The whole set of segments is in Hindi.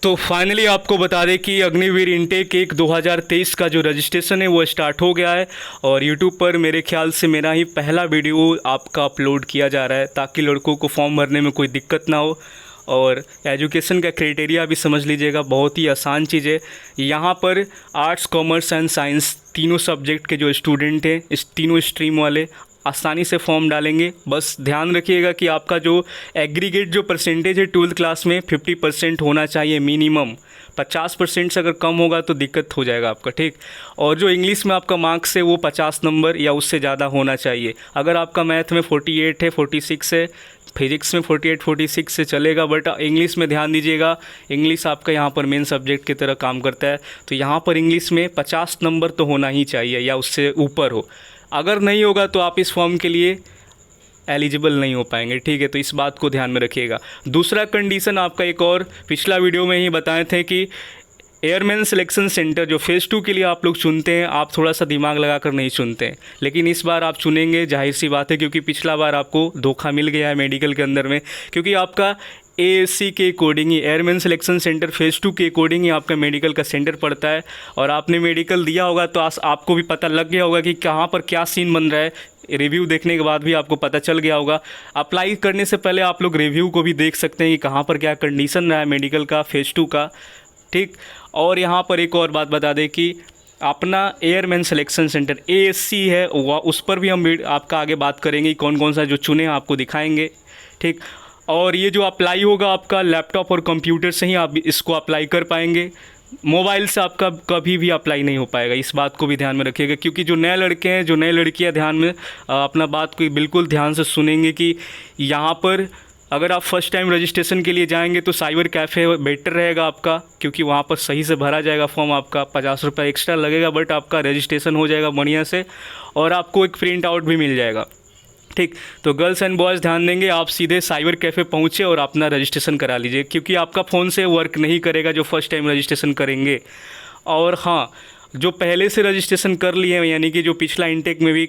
तो फाइनली आपको बता दें कि अग्निवीर इनटेक 1 2023 का जो रजिस्ट्रेशन है वो स्टार्ट हो गया है और यूट्यूब पर मेरे ख्याल से मेरा ही पहला वीडियो आपका अपलोड किया जा रहा है ताकि लड़कों को फॉर्म भरने में कोई दिक्कत ना हो। और एजुकेशन का क्राइटेरिया भी समझ लीजिएगा, बहुत ही आसान चीज़ है। यहाँ पर आर्ट्स, कॉमर्स एंड साइंस तीनों सब्जेक्ट के जो स्टूडेंट हैं, इस तीनों स्ट्रीम वाले आसानी से फॉर्म डालेंगे। बस ध्यान रखिएगा कि आपका जो एग्रीगेट जो परसेंटेज है 12th क्लास में 50% होना चाहिए मिनिमम। 50% से अगर कम होगा तो दिक्कत हो जाएगा आपका, ठीक। और जो इंग्लिश में आपका मार्क्स है वो 50 नंबर या उससे ज़्यादा होना चाहिए। अगर आपका मैथ में 48 है, 46 है, फिजिक्स में 48 46 से चलेगा, बट इंग्लिश में ध्यान दीजिएगा, इंग्लिश आपका यहाँ पर मेन सब्जेक्ट की तरह काम करता है। तो यहाँ पर इंग्लिश में 50 नंबर तो होना ही चाहिए या उससे ऊपर हो। अगर नहीं होगा तो आप इस फॉर्म के लिए एलिजिबल नहीं हो पाएंगे, ठीक है। तो इस बात को ध्यान में रखिएगा। दूसरा कंडीशन आपका एक और पिछला वीडियो में ही बताए थे कि एयरमैन सिलेक्शन सेंटर जो फेज़ 2 के लिए आप लोग चुनते हैं, आप थोड़ा सा दिमाग लगाकर नहीं चुनते हैं, लेकिन इस बार आप चुनेंगे, जाहिर सी बात है, क्योंकि पिछला बार आपको धोखा मिल गया है मेडिकल के अंदर में। क्योंकि आपका एएससी के अकॉर्डिंग ही, एयरमैन सिलेक्शन सेंटर फेज़ 2 के अकॉर्डिंग ही आपका मेडिकल का सेंटर पड़ता है। और आपने मेडिकल दिया होगा तो आपको भी पता लग गया होगा कि कहाँ पर क्या सीन बन रहा है। रिव्यू देखने के बाद भी आपको पता चल गया होगा। अप्लाई करने से पहले आप लोग रिव्यू को भी देख सकते हैं कि कहाँ पर क्या कंडीशन रहा है मेडिकल का फेज़ 2 का, ठीक। और यहाँ पर एक और बात बता दें कि अपना एयरमैन सिलेक्शन सेंटर एएससी है, वह उस पर भी हम आपका आगे बात करेंगे, कौन कौन सा जो चुने आपको दिखाएंगे, ठीक। और ये जो अप्लाई होगा आपका लैपटॉप और कंप्यूटर से ही आप इसको अप्लाई कर पाएंगे। मोबाइल से आपका कभी भी अप्लाई नहीं हो पाएगा, इस बात को भी ध्यान में रखिएगा। क्योंकि जो नए लड़के हैं, जो नई लड़कियां, ध्यान में अपना बात को बिल्कुल ध्यान से सुनेंगे कि यहाँ पर अगर आप फर्स्ट टाइम रजिस्ट्रेशन के लिए जाएंगे तो साइबर कैफ़े बेटर रहेगा आपका, क्योंकि वहाँ पर सही से भरा जाएगा फॉर्म। आपका 50 रुपये एक्स्ट्रा लगेगा, बट आपका रजिस्ट्रेशन हो जाएगा बढ़िया से और आपको एक प्रिंट आउट भी मिल जाएगा, ठीक। तो गर्ल्स एंड बॉयज़ ध्यान देंगे, आप सीधे साइबर कैफ़े पहुँचे और अपना रजिस्ट्रेशन करा लीजिए, क्योंकि आपका फ़ोन से वर्क नहीं करेगा जो फर्स्ट टाइम रजिस्ट्रेशन करेंगे। और हाँ, जो पहले से रजिस्ट्रेशन कर लिए हैं, यानी कि जो पिछला इनटेक में भी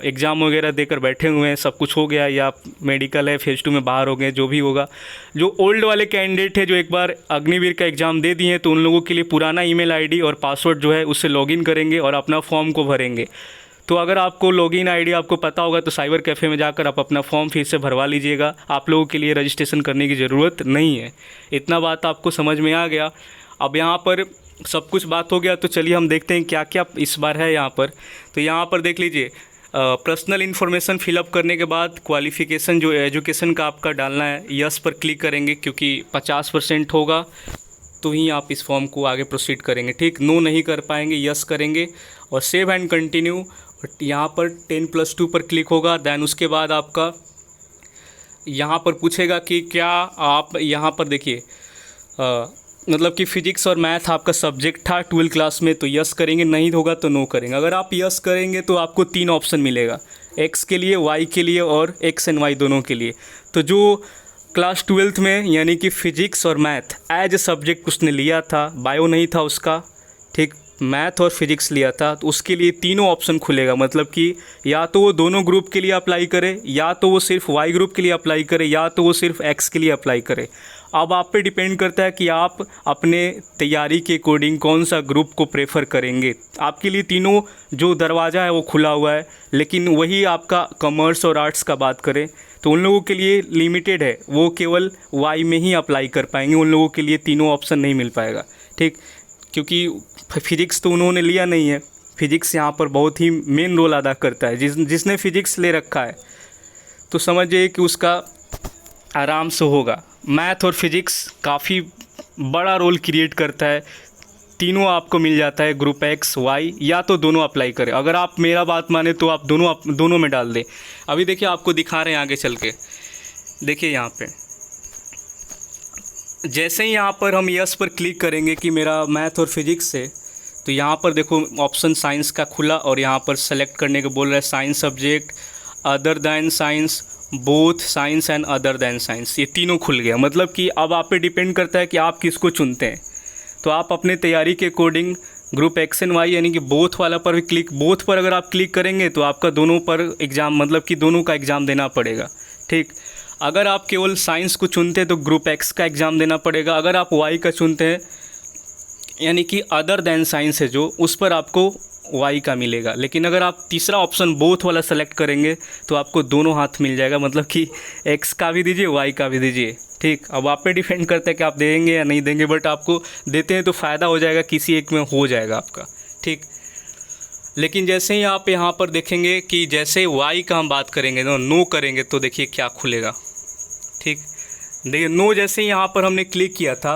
एग्ज़ाम वगैरह देकर बैठे हुए हैं, सब कुछ हो गया या मेडिकल है फेज़ 2 में बाहर हो गए, जो भी होगा, जो ओल्ड वाले कैंडिडेट है जो एक बार अग्निवीर का एग्ज़ाम दे दिए हैं, तो उन लोगों के लिए पुराना ईमेल आईडी और पासवर्ड जो है उससे लॉगिन करेंगे और अपना फॉर्म को भरेंगे। तो अगर आपको लॉगिन आईडी आपको पता होगा तो साइबर कैफ़े में जाकर आप अपना फॉर्म फिर से भरवा लीजिएगा। आप लोगों के लिए रजिस्ट्रेशन करने की ज़रूरत नहीं है। इतना बात आपको समझ में आ गया। अब यहाँ पर सब कुछ बात हो गया, तो चलिए हम देखते हैं क्या क्या इस बार है यहाँ पर। तो यहाँ पर देख लीजिए, पर्सनल इन्फॉर्मेशन फिलअप करने के बाद क्वालिफ़िकेशन जो एजुकेशन का आपका डालना है, यस पर क्लिक करेंगे, क्योंकि 50% होगा तो ही आप इस फॉर्म को आगे प्रोसीड करेंगे, ठीक। नो नहीं कर पाएंगे, यस करेंगे और सेव एंड कंटिन्यू। यहाँ पर 10+2 पर क्लिक होगा। दैन उसके बाद आपका यहाँ पर पूछेगा कि क्या आप यहाँ पर देखिए, मतलब कि फ़िज़िक्स और मैथ आपका सब्जेक्ट था 12th क्लास में, तो यस करेंगे, नहीं होगा तो नो करेंगे। अगर आप यस करेंगे तो आपको 3 ऑप्शन मिलेगा, एक्स के लिए, वाई के लिए और एक्स एंड वाई दोनों के लिए। तो जो क्लास 12th में यानी कि फ़िज़िक्स और मैथ एज ए सब्जेक्ट उसने लिया था, बायो नहीं था उसका, ठीक, मैथ और फिज़िक्स लिया था, तो उसके लिए तीनों ऑप्शन खुलेगा। मतलब कि या तो वो दोनों ग्रुप के लिए अप्लाई करे, या तो वो सिर्फ वाई ग्रुप के लिए अप्लाई करे, या तो वो सिर्फ एक्स के लिए अप्लाई करे। अब आप पे डिपेंड करता है कि आप अपने तैयारी के अकॉर्डिंग कौन सा ग्रुप को प्रेफर करेंगे। आपके लिए तीनों जो दरवाज़ा है वो खुला हुआ है, लेकिन वही आपका कॉमर्स और आर्ट्स का बात करें तो उन लोगों के लिए लिमिटेड है, वो केवल वाई में ही अप्लाई कर पाएंगे, उन लोगों के लिए तीनों ऑप्शन नहीं मिल पाएगा, ठीक। क्योंकि फिज़िक्स तो उन्होंने लिया नहीं है। फिज़िक्स यहाँ पर बहुत ही मेन रोल अदा करता है। जिसने फिज़िक्स ले रखा है तो समझिए कि उसका आराम से होगा। मैथ और फिज़िक्स काफ़ी बड़ा रोल क्रिएट करता है, तीनों आपको मिल जाता है, ग्रुप एक्स वाई, या तो दोनों अप्लाई करें। अगर आप मेरा बात माने तो आप दोनों में डाल दें। अभी देखिए आपको दिखा रहे हैं आगे चल के, देखिए यहाँ पे जैसे ही यहाँ पर हम यस पर क्लिक करेंगे कि मेरा मैथ और फिज़िक्स है, तो यहाँ पर देखो ऑप्शन साइंस का खुला और यहाँ पर सेलेक्ट करने को बोल रहा है, science subject, other than science, both science and other than science, ये तीनों खुल गया। मतलब कि अब आप पे डिपेंड करता है कि आप किसको चुनते हैं। तो आप अपने तैयारी के according group X and Y यानी कि बोथ वाला पर भी क्लिक, बोथ पर अगर आप क्लिक करेंगे तो आपका दोनों पर एग्ज़ाम, मतलब कि दोनों का एग्ज़ाम देना पड़ेगा, ठीक। अगर आप केवल साइंस को चुनते हैं तो ग्रुप एक्स का एग्ज़ाम देना पड़ेगा। अगर आप वाई का चुनते हैं यानी कि अदर देन साइंस है जो, उस पर आपको वाई का मिलेगा। लेकिन अगर आप तीसरा ऑप्शन बोथ वाला सेलेक्ट करेंगे तो आपको दोनों हाथ मिल जाएगा, मतलब कि एक्स का भी दीजिए वाई का भी दीजिए। ठीक, अब आप पे डिपेंड करता है कि आप देंगे या नहीं देंगे, बट आपको देते हैं तो फ़ायदा हो जाएगा, किसी एक में हो जाएगा आपका। ठीक, लेकिन जैसे ही आप यहाँ पर देखेंगे कि जैसे वाई का हम बात करेंगे नो करेंगे तो देखिए क्या खुलेगा। ठीक, देखिए नो जैसे ही यहाँ पर हमने क्लिक किया था,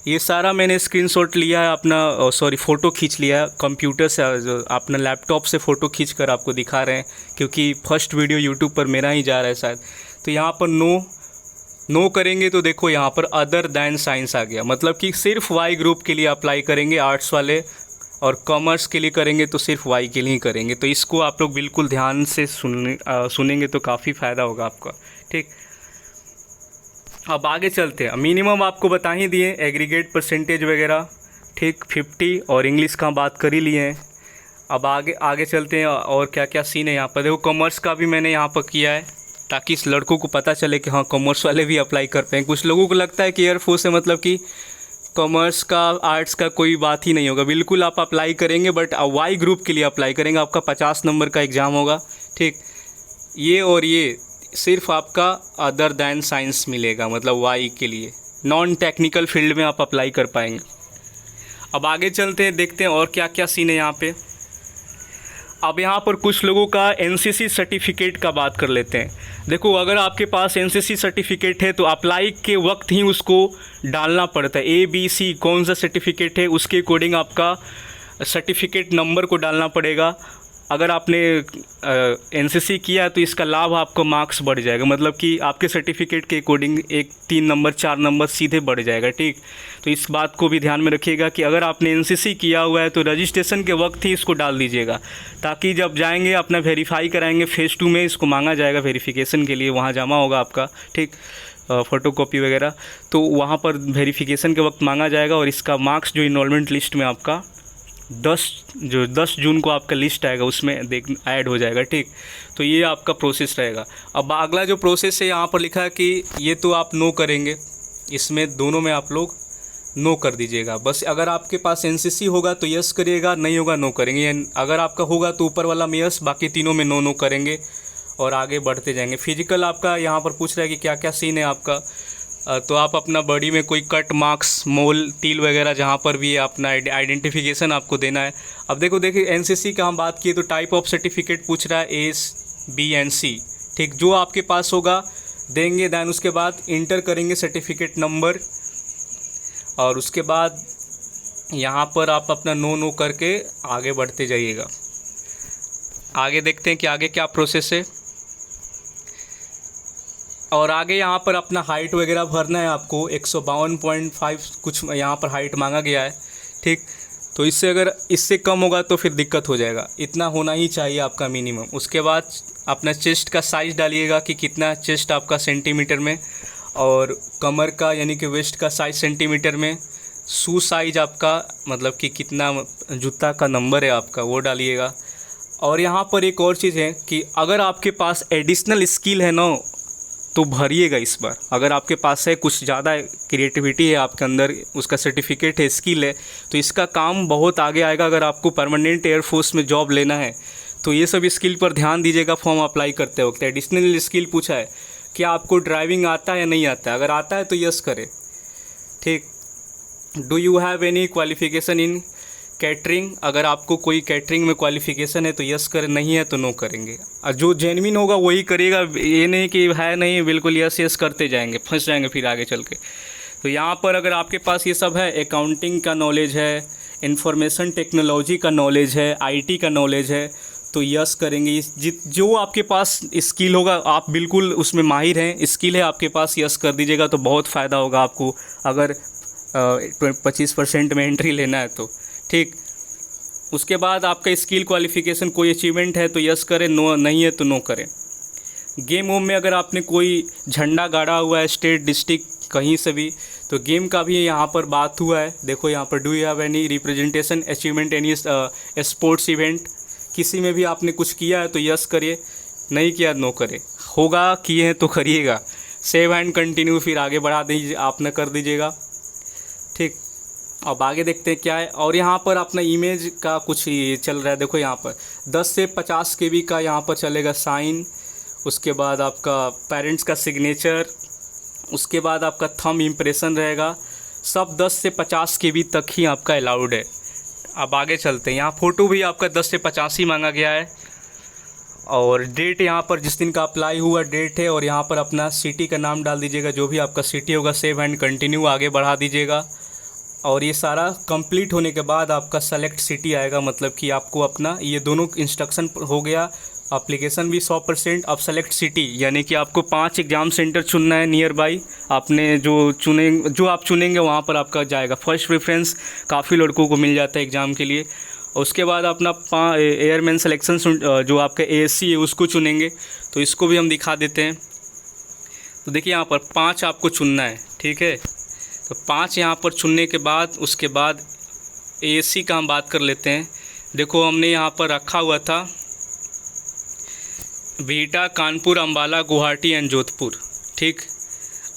ये सारा मैंने स्क्रीनशॉट लिया है अपना, फ़ोटो खींच लिया है कंप्यूटर से, अपना लैपटॉप से फ़ोटो खींच कर आपको दिखा रहे हैं, क्योंकि फर्स्ट वीडियो यूट्यूब पर मेरा ही जा रहा है शायद। तो यहाँ पर नो करेंगे तो देखो यहाँ पर अदर दैन साइंस आ गया, मतलब कि सिर्फ वाई ग्रुप के लिए अप्लाई करेंगे आर्ट्स वाले, और कॉमर्स के लिए करेंगे तो सिर्फ वाई के लिए ही करेंगे। तो इसको आप लोग बिल्कुल ध्यान से सुनेंगे तो काफ़ी फ़ायदा होगा आपका। ठीक, अब आगे चलते हैं। मिनिमम आपको बता ही दिए, एग्रीगेट परसेंटेज वगैरह। ठीक, 50 और इंग्लिश का बात कर ही लिए हैं। अब आगे चलते हैं और क्या क्या सीन है यहाँ पर। देखो कॉमर्स का भी मैंने यहाँ पर किया है ताकि इस लड़कों को पता चले कि हाँ कॉमर्स वाले भी अप्लाई कर पाएँ। कुछ लोगों को लगता है कि एयरफोर्स है मतलब कि कॉमर्स का आर्ट्स का कोई बात ही नहीं होगा। बिल्कुल आप अप्लाई करेंगे, बट वाई ग्रुप के लिए अप्लाई करेंगे। आपका 50 नंबर का एग्ज़ाम होगा। ठीक, ये और ये सिर्फ आपका अदर दैन साइंस मिलेगा, मतलब वाई के लिए नॉन टेक्निकल फील्ड में आप अप्लाई कर पाएंगे। अब आगे चलते हैं, देखते हैं और क्या क्या सीन है यहाँ पे। अब यहाँ पर कुछ लोगों का एनसीसी सर्टिफिकेट का बात कर लेते हैं। देखो अगर आपके पास एनसीसी सर्टिफिकेट है तो अप्लाई के वक्त ही उसको डालना पड़ता है। ABC कौन सा सर्टिफिकेट है उसके अकॉर्डिंग आपका सर्टिफिकेट नंबर को डालना पड़ेगा। अगर आपने एनसीसी किया तो इसका लाभ आपको मार्क्स बढ़ जाएगा, मतलब कि आपके सर्टिफिकेट के अकॉर्डिंग 1 3 नंबर 4 नंबर सीधे बढ़ जाएगा। ठीक, तो इस बात को भी ध्यान में रखिएगा कि अगर आपने एनसीसी किया हुआ है तो रजिस्ट्रेशन के वक्त ही इसको डाल दीजिएगा, ताकि जब जाएंगे अपना वेरीफाई कराएंगे फेज़ 2 में, इसको मांगा जाएगा वेरिफिकेशन के लिए, वहाँ जमा होगा आपका। ठीक, फ़ोटोकॉपी वगैरह, तो वहाँ पर वेरिफिकेशन के वक्त मांगा जाएगा और इसका मार्क्स जो इनरोलमेंट लिस्ट में आपका 10 जून को आपका लिस्ट आएगा उसमें ऐड हो जाएगा। ठीक, तो ये आपका प्रोसेस रहेगा। अब अगला जो प्रोसेस है यहाँ पर लिखा है कि ये तो आप नो करेंगे, इसमें दोनों में आप लोग नो कर दीजिएगा। बस अगर आपके पास एनसीसी होगा तो यस करिएगा, नहीं होगा नो करेंगे। अगर आपका होगा तो ऊपर वाला में यस, बाकी तीनों में नो करेंगे और आगे बढ़ते जाएंगे। फिजिकल आपका यहाँ पर पूछ रहा है कि क्या क्या सीन है आपका, तो आप अपना बॉडी में कोई कट मार्क्स मोल तिल वगैरह जहाँ पर भी अपना आइडेंटिफिकेशन आपको देना है। अब देखिए एनसीसी का हम बात किए तो टाइप ऑफ सर्टिफिकेट पूछ रहा है A, B एंड C। ठीक, जो आपके पास होगा देंगे, दैन उसके बाद इंटर करेंगे सर्टिफिकेट नंबर, और उसके बाद यहाँ पर आप अपना नो करके आगे बढ़ते जाइएगा। आगे देखते हैं कि आगे क्या प्रोसेस है। और आगे यहाँ पर अपना हाइट वगैरह भरना है आपको, 152.5 कुछ यहाँ पर हाइट मांगा गया है। ठीक, तो इससे अगर इससे कम होगा तो फिर दिक्कत हो जाएगा, इतना होना ही चाहिए आपका मिनिमम। उसके बाद अपना चेस्ट का साइज़ डालिएगा कि कितना चेस्ट आपका सेंटीमीटर में, और कमर का यानी कि वेस्ट का साइज़ सेंटीमीटर में, शू साइज आपका मतलब कि कितना जूता का नंबर है आपका वो डालिएगा। और यहाँ पर एक और चीज़ है कि अगर आपके पास एडिशनल स्किल है ना तो भरिएगा इस बार। अगर आपके पास है कुछ ज़्यादा क्रिएटिविटी है आपके अंदर, उसका सर्टिफिकेट है, स्किल है, तो इसका काम बहुत आगे आएगा। अगर आपको परमानेंट एयरफोर्स में जॉब लेना है तो ये सब स्किल पर ध्यान दीजिएगा फॉर्म अप्लाई करते वक्त। एडिशनल स्किल पूछा है, क्या आपको ड्राइविंग आता है या नहीं आता है? अगर आता है तो यस करें। ठीक, do you have any qualification in catering? अगर आपको कोई कैटरिंग में क्वालिफिकेशन है तो यस करें, नहीं है तो नो करेंगे। और जो जेन्युइन होगा वही करिएगा, ये नहीं कि है नहीं बिल्कुल यस करते जाएंगे, फंस जाएंगे फिर आगे चल के। तो यहाँ पर अगर आपके पास ये सब है, अकाउंटिंग का नॉलेज है, इंफॉर्मेशन टेक्नोलॉजी का नॉलेज है, IT का नॉलेज है, तो यस करेंगे। जो आपके पास स्किल होगा आप बिल्कुल उसमें माहिर हैं, स्किल है आपके पास, यस कर दीजिएगा तो बहुत फ़ायदा होगा आपको अगर 25% में एंट्री लेना है तो। ठीक, उसके बाद आपका स्किल क्वालिफिकेशन कोई अचीवमेंट है तो यस करें, नो नहीं है तो नो करें। गेम वोम में अगर आपने कोई झंडा गाड़ा हुआ है स्टेट डिस्ट्रिक्ट कहीं से भी, तो गेम का भी यहाँ पर बात हुआ है। देखो यहाँ पर do you have any representation achievement any sports event, किसी में भी आपने कुछ किया है तो यस करिए, नहीं किया नो करें। होगा किए हैं तो करिएगा। सेव एंड कंटिन्यू फिर आगे बढ़ा दीजिए, आपने कर दीजिएगा। ठीक, अब आगे देखते हैं क्या है। और यहाँ पर अपना इमेज का कुछ ये चल रहा है, देखो यहाँ पर 10 से 50 KB का यहाँ पर चलेगा साइन, उसके बाद आपका पेरेंट्स का सिग्नेचर, उसके बाद आपका थंब इम्प्रेशन रहेगा, सब 10 से 50 KB तक ही आपका अलाउड है। अब आगे चलते हैं, यहाँ फ़ोटो भी आपका 10 से 50 ही मांगा गया है। और डेट यहाँ पर जिस दिन का अप्लाई हुआ डेट है, और यहाँ पर अपना सिटी का नाम डाल दीजिएगा, जो भी आपका सिटी होगा, सेव एंड कंटिन्यू आगे बढ़ा दीजिएगा। और ये सारा कंप्लीट होने के बाद आपका सेलेक्ट सिटी आएगा, मतलब कि आपको अपना ये दोनों इंस्ट्रक्शन हो गया, एप्लीकेशन भी 100%। अब सेलेक्ट सिटी यानी कि आपको 5 एग्ज़ाम सेंटर चुनना है नियर बाई, आपने जो आप चुनेंगे वहाँ पर आपका जाएगा। फर्स्ट प्रेफरेंस काफ़ी लड़कों को मिल जाता है एग्ज़ाम के लिए। उसके बाद अपना एयरमैन सिलेक्शन जो आपका ASC है उसको चुनेंगे, तो इसको भी हम दिखा देते हैं। तो देखिए यहाँ पर 5 आपको चुनना है, ठीक है। तो 5 यहाँ पर चुनने के बाद उसके बाद ASC का हम बात कर लेते हैं। देखो हमने यहाँ पर रखा हुआ था बिहटा, कानपुर, अम्बाला, गुवाहाटी एंड जोधपुर, ठीक।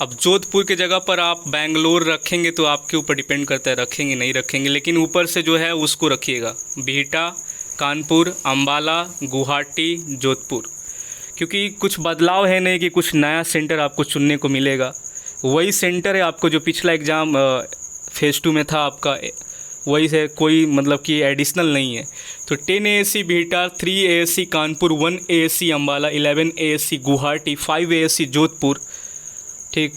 अब जोधपुर के जगह पर आप बेंगलोर रखेंगे तो आपके ऊपर डिपेंड करता है रखेंगे नहीं रखेंगे, लेकिन ऊपर से जो है उसको रखिएगा, बिहटा, कानपुर, अम्बाला, गुवाहाटी, जोधपुर, क्योंकि कुछ बदलाव है नहीं कि कुछ नया सेंटर आपको चुनने को मिलेगा। वही सेंटर है आपको जो पिछला एग्ज़ाम फेज़ 2 में था आपका, वही से कोई मतलब कि एडिशनल नहीं है। तो 10 ASC Bihta, 3 ASC Kanpur, 1 ASC Ambala, 11 ASC Guwahati, 5 ASC Jodhpur, ठीक।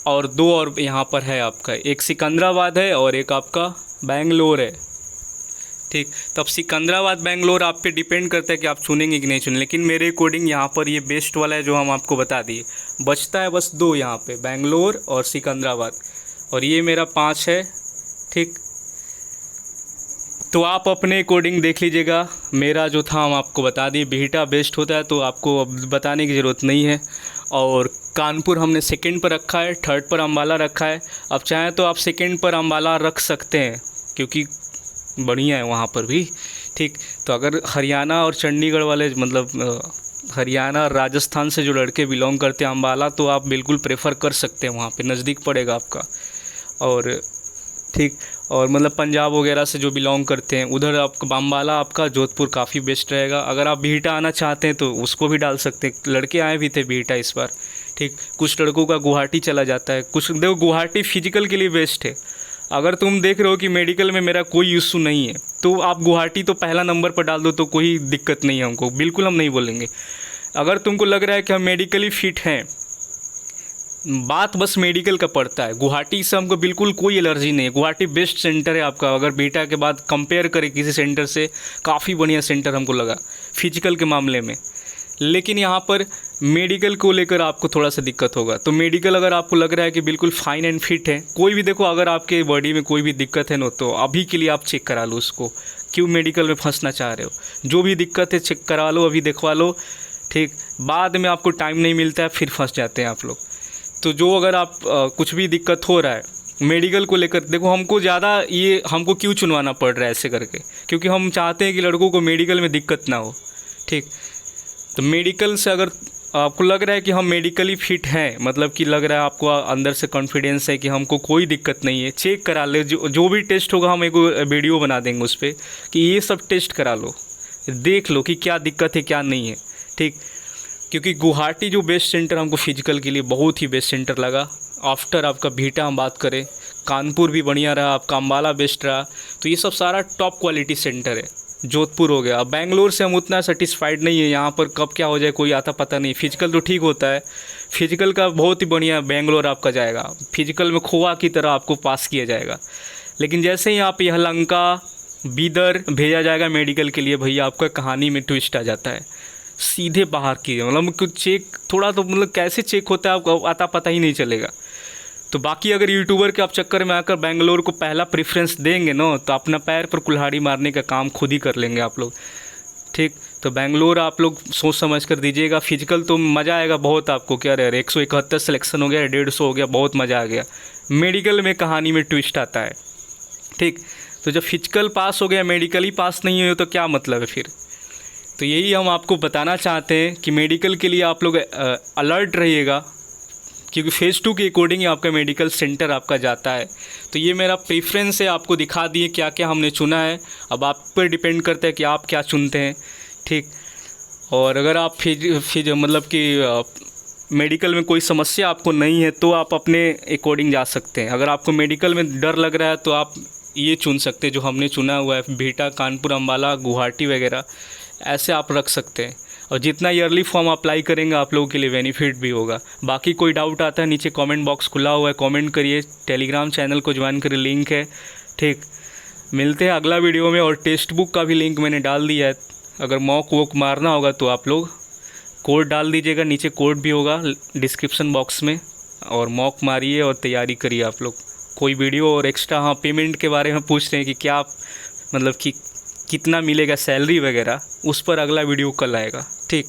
और 2 और यहाँ पर है आपका, एक सिकंदराबाद है और एक आपका बेंगलोर है, ठीक। तब सिकंदराबाद बेंगलोर आप पे डिपेंड करता है कि आप चुनेंगे कि नहीं चुनेंगे, लेकिन मेरे अकॉर्डिंग यहाँ पर ये बेस्ट वाला है जो हम आपको बता दिए। बचता है बस 2 यहाँ पे, बेंगलोर और सिकंदराबाद, और ये मेरा 5 है, ठीक। तो आप अपने अकॉर्डिंग देख लीजिएगा। मेरा जो था हम आपको बता दिए, बिहटा बेस्ट होता है तो आपको अब बताने की ज़रूरत नहीं है। और कानपुर हमने सेकंड पर रखा है, थर्ड पर अम्बाला रखा है। अब चाहें तो आप सेकंड पर अम्बाला रख सकते हैं क्योंकि बढ़िया है वहाँ पर भी, ठीक। तो अगर हरियाणा और चंडीगढ़ वाले मतलब हरियाणा और राजस्थान से जो लड़के बिलोंग करते हैं अम्बाला, तो आप बिल्कुल प्रेफर कर सकते हैं, वहाँ पे नज़दीक पड़ेगा आपका। और ठीक, और मतलब पंजाब वगैरह से जो बिलोंग करते हैं उधर आपका अम्बाला, आपका जोधपुर काफ़ी बेस्ट रहेगा। अगर आप बिहटा आना चाहते हैं तो उसको भी डाल सकते हैं, लड़के आए भी थे बिहटा इस बार, ठीक। कुछ लड़कों का गुवाहाटी चला जाता है, कुछ देखो गुवाहाटी फिजिकल के लिए बेस्ट है। अगर तुम देख रहे हो कि मेडिकल में मेरा कोई इशू नहीं है तो आप गुवाहाटी तो पहला नंबर पर डाल दो, तो कोई दिक्कत नहीं है हमको, बिल्कुल हम नहीं बोलेंगे। अगर तुमको लग रहा है कि हम मेडिकली फ़िट हैं, बात बस मेडिकल का पड़ता है, गुवाहाटी से हमको बिल्कुल कोई एलर्जी नहीं है। गुवाहाटी बेस्ट सेंटर है आपका, अगर बिहटा के बाद कंपेयर करें किसी सेंटर से, काफ़ी बढ़िया सेंटर हमको लगा फिजिकल के मामले में। लेकिन यहाँ पर मेडिकल को लेकर आपको थोड़ा सा दिक्कत होगा। तो मेडिकल अगर आपको लग रहा है कि बिल्कुल फाइन एंड फिट है, कोई भी देखो अगर आपके बॉडी में कोई भी दिक्कत है ना, तो अभी के लिए आप चेक करा लो उसको, क्यों मेडिकल में फंसना चाह रहे हो। जो भी दिक्कत है चेक करा लो, अभी दिखवा लो, ठीक। बाद में आपको टाइम नहीं मिलता है, फिर फंस जाते हैं आप लोग। तो जो अगर आप कुछ भी दिक्कत हो रहा है मेडिकल को लेकर, देखो हमको ज़्यादा ये हमको क्यों चुनवाना पड़ रहा है ऐसे करके, क्योंकि हम चाहते हैं कि लड़कों को मेडिकल में दिक्कत ना हो, ठीक। तो मेडिकल से अगर आपको लग रहा है कि हम मेडिकली फ़िट हैं, मतलब कि लग रहा है आपको अंदर से कॉन्फिडेंस है कि हमको कोई दिक्कत नहीं है, चेक करा ले। जो भी टेस्ट होगा हम एक वीडियो बना देंगे उस पर कि ये सब टेस्ट करा लो, देख लो कि क्या दिक्कत है क्या नहीं है, ठीक। क्योंकि गुवाहाटी जो बेस्ट सेंटर हमको फिजिकल के लिए बहुत ही बेस्ट सेंटर लगा। आफ्टर आपका बिहटा हम बात करें, कानपुर भी बढ़िया रहा, आपका अम्बाला बेस्ट रहा, तो ये सब सारा टॉप क्वालिटी सेंटर है। जोधपुर हो गया। बेंगलोर से हम उतना सेटिस्फाइड नहीं है, यहाँ पर कब क्या हो जाए कोई आता पता नहीं। फिजिकल तो ठीक होता है, फिजिकल का बहुत ही बढ़िया बेंगलोर आपका जाएगा, फिजिकल में खोआ की तरह आपको पास किया जाएगा। लेकिन जैसे ही आप यलहंका, बीदर भेजा जाएगा मेडिकल के लिए, भैया आपका कहानी में ट्विस्ट आ जाता है, सीधे बाहर की, मतलब कुछ चेक थोड़ा तो मतलब कैसे चेक होता है आपको आता पता ही नहीं चलेगा। तो बाकी अगर यूट्यूबर के आप चक्कर में आकर बेंगलोर को पहला प्रेफरेंस देंगे ना, तो अपना पैर पर कुल्हाड़ी मारने का काम खुद ही कर लेंगे आप लोग, ठीक। तो बेंगलोर आप लोग सोच समझ कर दीजिएगा। फिजिकल तो मज़ा आएगा बहुत आपको, क्या रहे 171 सिलेक्शन हो गया, 150 हो गया, बहुत मज़ा आ गया। मेडिकल में कहानी में ट्विस्ट आता है, ठीक। तो जब फिजिकल पास हो गया, मेडिकल ही पास नहीं हुए तो क्या मतलब है फिर। तो यही हम आपको बताना चाहते हैं कि मेडिकल के लिए आप लोग अलर्ट रहिएगा, क्योंकि फ़ेज़ 2 के अकॉर्डिंग ही आपका मेडिकल सेंटर आपका जाता है। तो ये मेरा प्रेफरेंस है, आपको दिखा दिए क्या क्या हमने चुना है। अब आप पर डिपेंड करता है कि आप क्या चुनते हैं, ठीक। और अगर आप फिर मतलब कि मेडिकल में कोई समस्या आपको नहीं है तो आप अपने अकॉर्डिंग जा सकते हैं। अगर आपको मेडिकल में डर लग रहा है तो आप ये चुन सकते हैं जो हमने चुना हुआ है, बिहटा, कानपुर, अम्बाला, गुवाहाटी वगैरह, ऐसे आप रख सकते हैं। और जितना ईयरली फॉर्म अप्लाई करेंगे आप लोगों के लिए बेनिफिट भी होगा। बाकी कोई डाउट आता है नीचे कमेंट बॉक्स खुला हुआ है, कमेंट करिए। टेलीग्राम चैनल को ज्वाइन करिए, लिंक है, ठीक। मिलते हैं अगला वीडियो में। और टेक्स्ट बुक का भी लिंक मैंने डाल दिया है, अगर मॉक वॉक मारना होगा तो आप लोग कोड डाल दीजिएगा, नीचे कोड भी होगा डिस्क्रिप्शन बॉक्स में, और मॉक मारिए और तैयारी करिए आप लोग। कोई वीडियो और एक्स्ट्रा, हाँ, पेमेंट के बारे में पूछ रहे हैं कि क्या मतलब कि कितना मिलेगा सैलरी वगैरह, उस पर अगला वीडियो कल आएगा, ठीक।